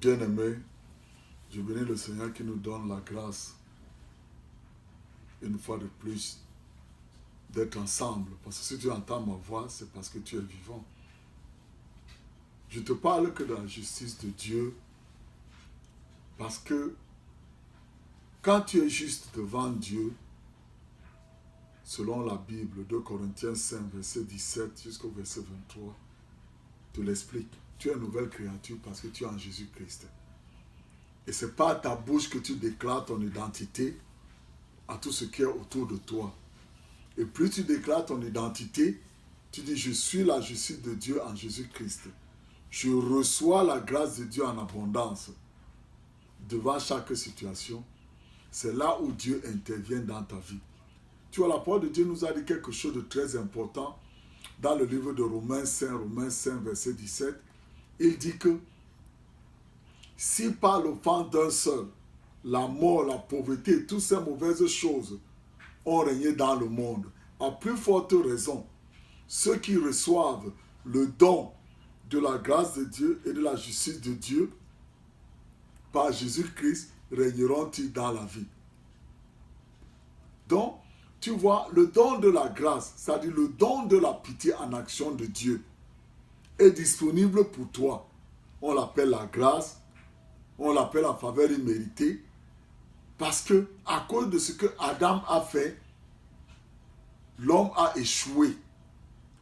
Bien-aimés, je bénis le Seigneur qui nous donne la grâce, une fois de plus, d'être ensemble. Parce que si tu entends ma voix, c'est parce que tu es vivant. Je te parle que de la justice de Dieu, parce que quand tu es juste devant Dieu, selon la Bible, 2 Corinthiens 5, verset 17 jusqu'au verset 23, te l'explique. Tu es une nouvelle créature parce que tu es en Jésus-Christ. Et ce n'est pas à ta bouche que tu déclares ton identité à tout ce qui est autour de toi. Et plus tu déclares ton identité, tu dis, je suis la justice de Dieu en Jésus-Christ. Je reçois la grâce de Dieu en abondance devant chaque situation. C'est là où Dieu intervient dans ta vie. Tu vois, la parole de Dieu nous a dit quelque chose de très important dans le livre de Romains 5, verset 17. Il dit que si par l'offense d'un seul, la mort, la pauvreté et toutes ces mauvaises choses ont régné dans le monde, à plus forte raison, ceux qui reçoivent le don de la grâce de Dieu et de la justice de Dieu par Jésus-Christ régneront-ils dans la vie. Donc, tu vois, le don de la grâce, c'est-à-dire le don de la pitié en action de Dieu, est disponible pour toi. On l'appelle la grâce, on l'appelle la faveur imméritée, parce que à cause de ce que Adam a fait, l'homme a échoué.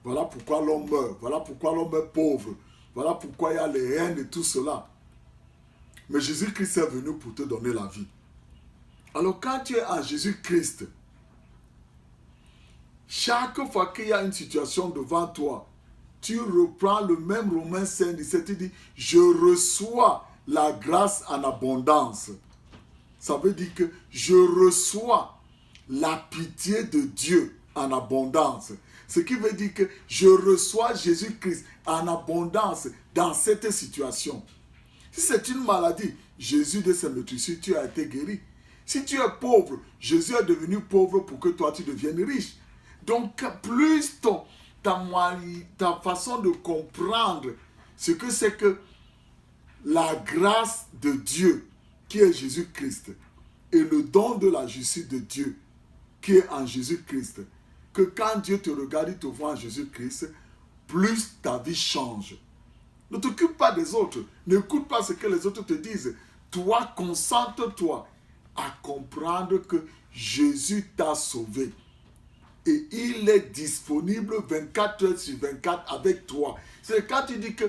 Voilà pourquoi l'homme meurt, voilà pourquoi l'homme est pauvre, voilà pourquoi il y a les haines et tout cela. Mais Jésus-Christ est venu pour te donner la vie. Alors quand tu es en Jésus-Christ, chaque fois qu'il y a une situation devant toi, tu reprends le même Romains 5, 17, tu dis, je reçois la grâce en abondance. Ça veut dire que je reçois la pitié de Dieu en abondance. Ce qui veut dire que je reçois Jésus-Christ en abondance dans cette situation. Si c'est une maladie, Jésus de sa meurtrissure, tu as été guéri. Si tu es pauvre, Jésus est devenu pauvre pour que toi tu deviennes riche. Donc plus ta façon de comprendre ce que c'est que la grâce de Dieu qui est Jésus-Christ et le don de la justice de Dieu qui est en Jésus-Christ, que quand Dieu te regarde, il te voit en Jésus-Christ, plus ta vie change. Ne t'occupe pas des autres. N'écoute pas ce que les autres te disent. Toi, concentre-toi à comprendre que Jésus t'a sauvé. Et il est disponible 24 heures sur 24 avec toi. C'est quand tu dis que,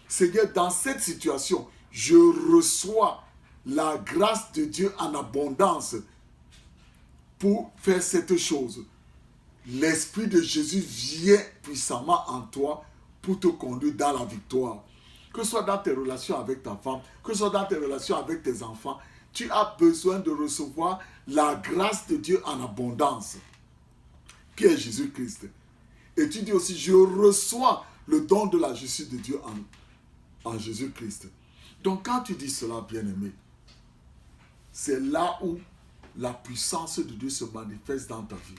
Seigneur, dans cette situation, je reçois la grâce de Dieu en abondance pour faire cette chose. L'Esprit de Jésus vient puissamment en toi pour te conduire dans la victoire. Que ce soit dans tes relations avec ta femme, que ce soit dans tes relations avec tes enfants, tu as besoin de recevoir la grâce de Dieu en abondance, qui est Jésus-Christ. Et tu dis aussi, je reçois le don de la justice de Dieu en Jésus-Christ. Donc quand tu dis cela, bien-aimé, c'est là où la puissance de Dieu se manifeste dans ta vie.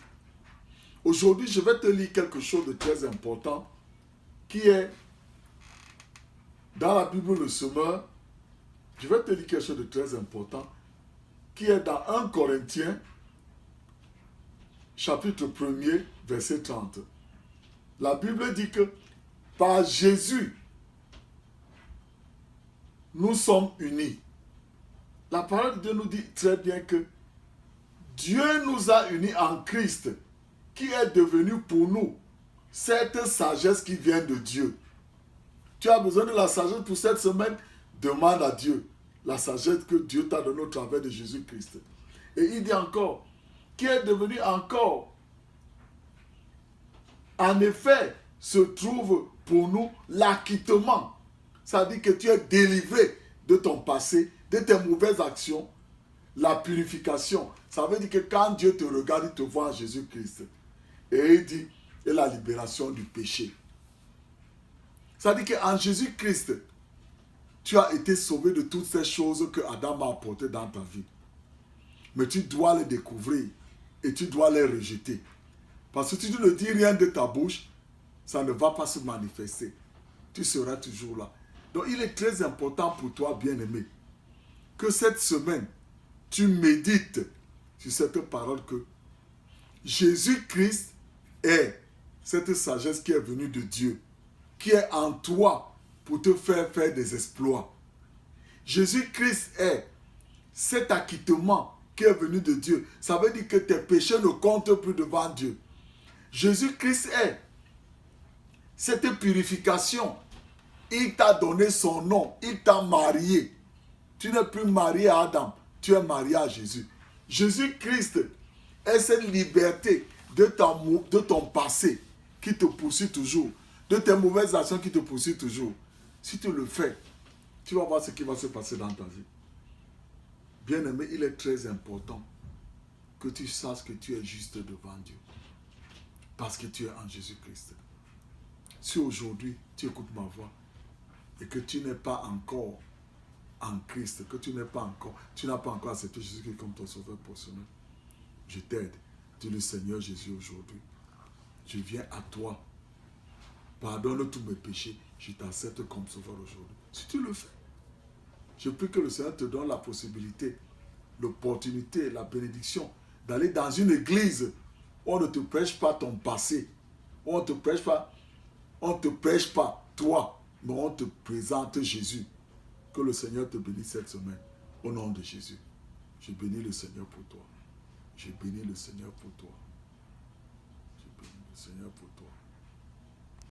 Aujourd'hui, je vais te lire quelque chose de très important qui est dans la Bible le Semeur. Je vais te lire quelque chose de très important qui est dans 1 Corinthiens chapitre 1er, verset 30. La Bible dit que par Jésus, nous sommes unis. La parole de Dieu nous dit très bien que Dieu nous a unis en Christ, qui est devenu pour nous cette sagesse qui vient de Dieu. Tu as besoin de la sagesse pour cette semaine, demande à Dieu la sagesse que Dieu t'a donnée au travers de Jésus-Christ. Et il dit encore, qui est devenu encore. En effet, se trouve pour nous l'acquittement. Ça dit que tu es délivré de ton passé, de tes mauvaises actions, la purification. Ça veut dire que quand Dieu te regarde, il te voit en Jésus-Christ. Et il dit, et la libération du péché. Ça dit qu'en Jésus-Christ, tu as été sauvé de toutes ces choses que Adam a apportées dans ta vie. Mais tu dois les découvrir et tu dois les rejeter. Parce que si tu ne dis rien de ta bouche, ça ne va pas se manifester. Tu seras toujours là. Donc il est très important pour toi, bien-aimé, que cette semaine, tu médites sur cette parole que Jésus-Christ est cette sagesse qui est venue de Dieu, qui est en toi pour te faire faire des exploits. Jésus-Christ est cet acquittement qui est venu de Dieu. Ça veut dire que tes péchés ne comptent plus devant Dieu. Jésus-Christ est cette purification. Il t'a donné son nom, il t'a marié. Tu n'es plus marié à Adam, tu es marié à Jésus. Jésus-Christ est cette liberté de ton passé qui te poursuit toujours, de tes mauvaises actions qui te poursuivent toujours. Si tu le fais, tu vas voir ce qui va se passer dans ta vie. Bien-aimé, il est très important que tu saches que tu es juste devant Dieu. Parce que tu es en Jésus-Christ. Si aujourd'hui tu écoutes ma voix et que tu n'es pas encore en Christ, que tu n'as pas encore accepté Jésus-Christ comme ton sauveur personnel, je t'aide. Dis le Seigneur Jésus aujourd'hui. Je viens à toi. Pardonne tous mes péchés. Je t'accepte comme sauveur aujourd'hui. Si tu le fais, je prie que le Seigneur te donne la possibilité, l'opportunité, la bénédiction d'aller dans une église où on ne te prêche pas ton passé, où on ne te prêche pas toi, mais on te présente Jésus. Que le Seigneur te bénisse cette semaine. Au nom de Jésus. Je bénis le Seigneur pour toi. Je bénis le Seigneur pour toi. Je bénis le Seigneur pour toi.